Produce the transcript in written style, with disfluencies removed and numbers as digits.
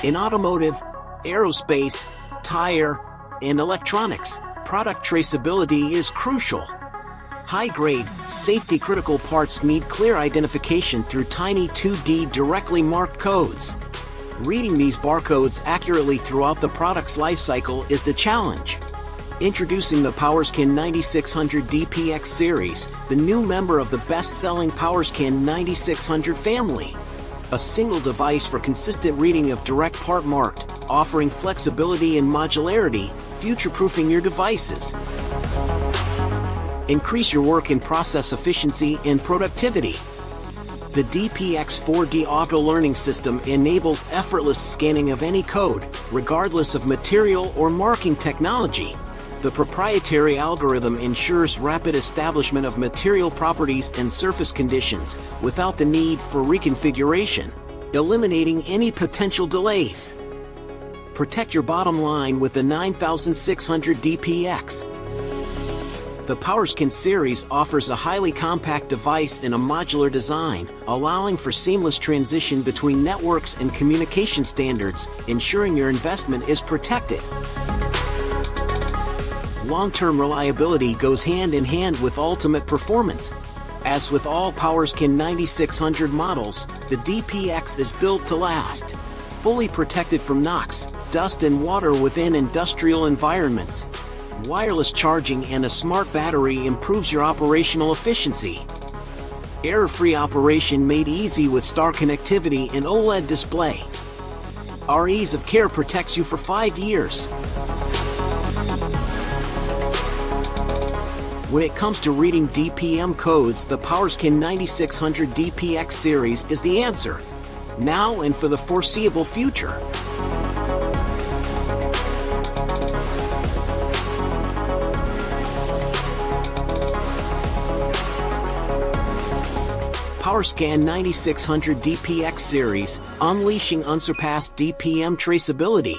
In automotive, aerospace, tire, and electronics, product traceability is crucial. High-grade, safety-critical parts need clear identification through tiny 2D directly marked codes. Reading these barcodes accurately throughout the product's lifecycle is the challenge. Introducing the PowerScan 9600 DPX series, the new member of the best-selling PowerScan 9600 family. A single device for consistent reading of direct part marked, offering flexibility and modularity, future-proofing your devices. Increase your work and process efficiency and productivity. The DPX 4D Auto Learning System enables effortless scanning of any code, regardless of material or marking technology. The proprietary algorithm ensures rapid establishment of material properties and surface conditions without the need for reconfiguration, eliminating any potential delays. Protect your bottom line with the 9600 DPX. The PowerScan series offers a highly compact device in a modular design, allowing for seamless transition between networks and communication standards, ensuring your investment is protected. Long-term reliability goes hand in hand with ultimate performance. As with all PowerScan 9600 models, the DPX is built to last, fully protected from NOx, dust and water within industrial environments. Wireless charging and a smart battery improves your operational efficiency. Error-free operation made easy with star connectivity and OLED display. Our ease of care protects you for 5 years. When it comes to reading DPM codes, the PowerScan 9600 DPX series is the answer, now and for the foreseeable future. PowerScan 9600 DPX series, unleashing unsurpassed DPM traceability.